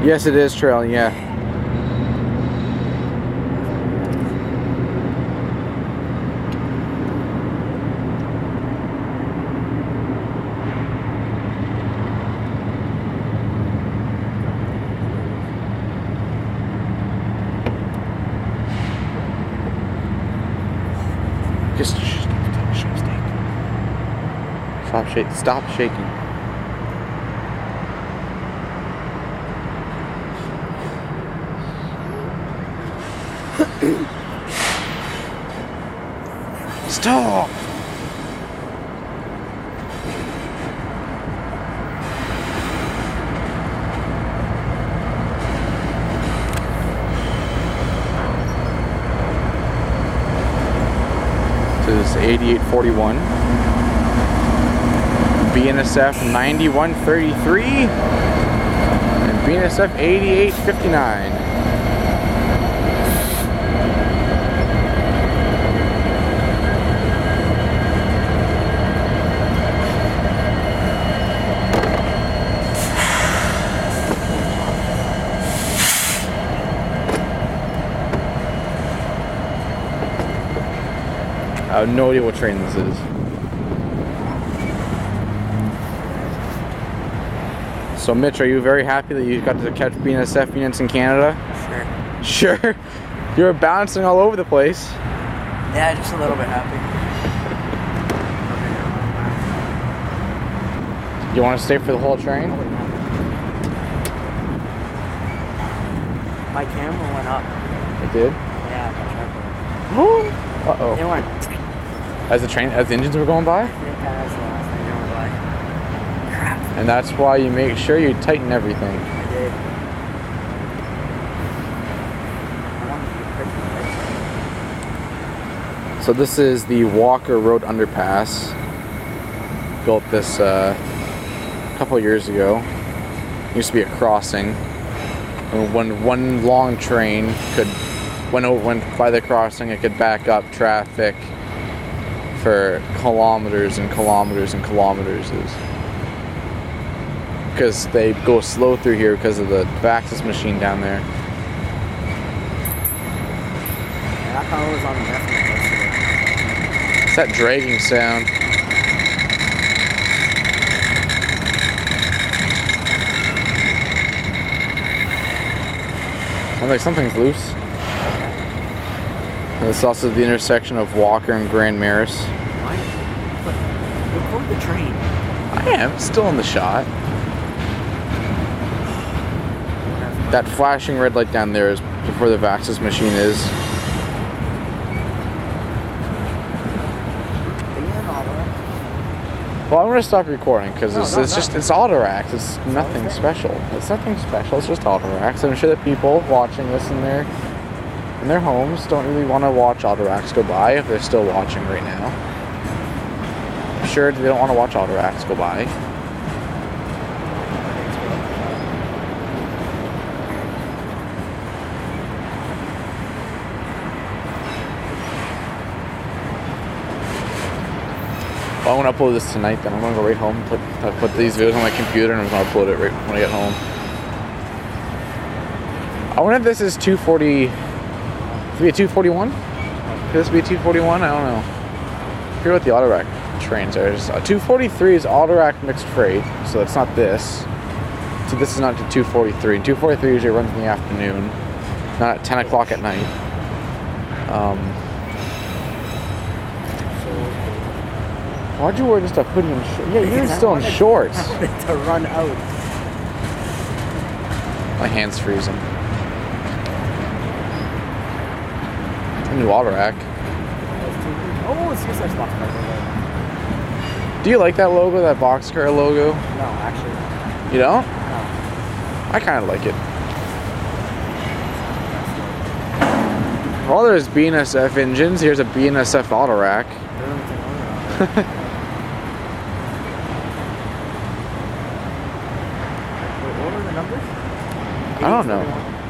Yes, it is trailing, yeah. Just stop shaking. Stop! This is 8841. BNSF 9133 and BNSF 8859. I have no idea what train this is. So Mitch, are you very happy that you got to catch BNSF units in Canada? Sure. Sure? You were bouncing all over the place. Yeah, just a little bit happy. You want to stay for the whole train? My camera went up. It did? Yeah, my camera. Uh-oh. It went. As the engines were going by? Yeah, that's the last thing they were like. Crap. And that's why you make sure you tighten everything. I did. So this is the Walker Road underpass. Built this a couple years ago. Used to be a crossing. When one long train went by the crossing, it could back up traffic for kilometers and kilometers and kilometers. Because they go slow through here because of the Vaxis machine down there. And I thought it was on the left yesterday. It's that dragging sound. Sounds like something's loose. And this is also the intersection of Walker and Grand Maris. Why? But record the train. I am still in the shot. That flashing red light down there is before the Vaxis machine is. Well, I'm gonna stop recording because it's Autorax. It's nothing special. It's nothing special. It's just Autorax. I'm sure that people watching this in their homes don't really want to watch Autorax go by if they're still watching right now. I'm sure they don't want to watch Autorax go by. Well, I'm gonna upload this tonight. Then I'm gonna go right home, put these videos on my computer, and I'm gonna upload it right when I get home. I wonder if this is 240. Could be a 241? Could this be a 241? I don't know. I forget what the Autorac trains are. 243 is Autorac mixed freight, so it's not this. So this is not the 243. 243 usually runs in the afternoon, not at 10 o'clock at night. Why'd you wear just a hoodie and shorts? Yeah, you're still in shorts. I wanted to run out. My hand's freezing. A new Autorac. Oh, it's just a boxcar logo. Do you like that logo, that boxcar logo? No, actually. You don't? No. I kind of like it. Well, there's BNSF engines. Here's a BNSF Autorac. What were the numbers? I don't know.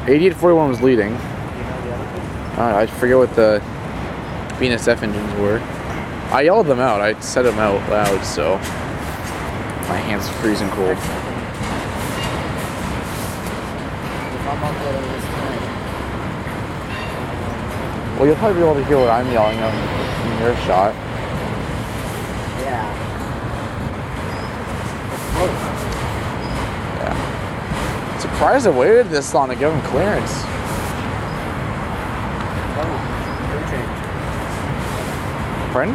8841 was leading. Do you know the other two? I forget what the BNSF engines were. I yelled them out. I said them out loud, so my hand's freezing cold. awkward on this time. Well, you'll probably be able to hear what I'm yelling out in your shot. Yeah. It's close. Yeah. Surprised I waited this long to give him clearance. Crew change. Pardon?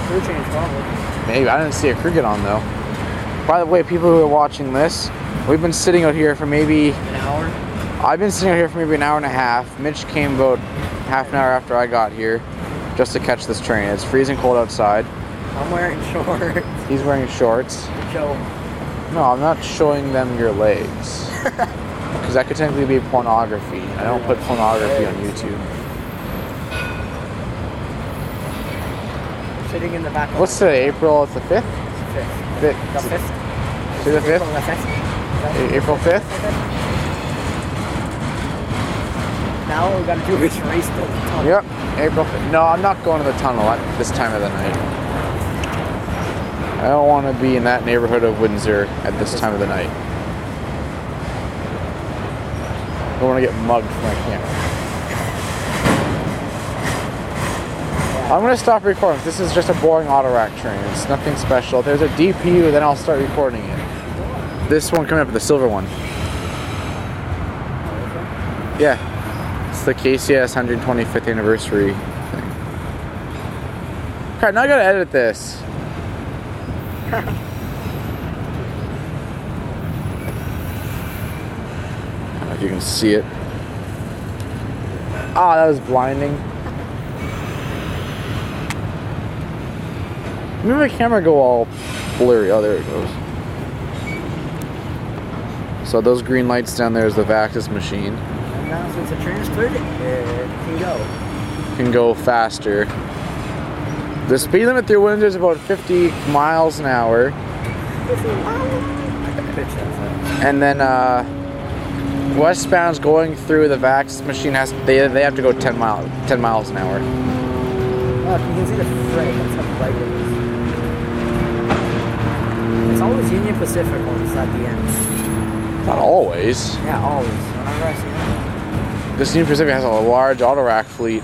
Crew change, probably. Maybe. I didn't see a cricket on though. By the way, people who are watching this, we've been sitting out here for maybe An hour? I've been sitting out here for maybe an hour and a half. Mitch came about half an hour after I got here just to catch this train. It's freezing cold outside. I'm wearing shorts. He's wearing shorts. Joe. No, I'm not showing them your legs. Because that could technically be pornography. I don't put pornography on YouTube. Sitting in the back. What's today? April, it's the 5th? The 5th? To the 5th? The 5th? April 5th? Now all we gotta do is race the tunnel. Yep, April 5th. No, I'm not going to the tunnel at this time of the night. I don't want to be in that neighborhood of Windsor at this time of the night. I don't want to get mugged from my camera. I'm going to stop recording. This is just a boring auto rack train. It's nothing special. If there's a DPU, then I'll start recording it. This one coming up, the silver one. Yeah. It's the KCS 125th anniversary thing. Alright, now I gotta edit this. I don't know if you can see it. Ah, that was blinding. Maybe my camera go all blurry. Oh, there it goes. So those green lights down there is the Vactus machine. And now since the train is cleared, it can go. Can go faster. The speed limit through Windsor is about 50 miles an hour. And then westbound's going through the Vactus machine they have to go 10 miles an hour. Look, you can see the freight. That's how bright it is. It's always Union Pacific when it's at the end. Not always. Yeah, always. Whenever I see it. This Union Pacific has a large auto rack fleet.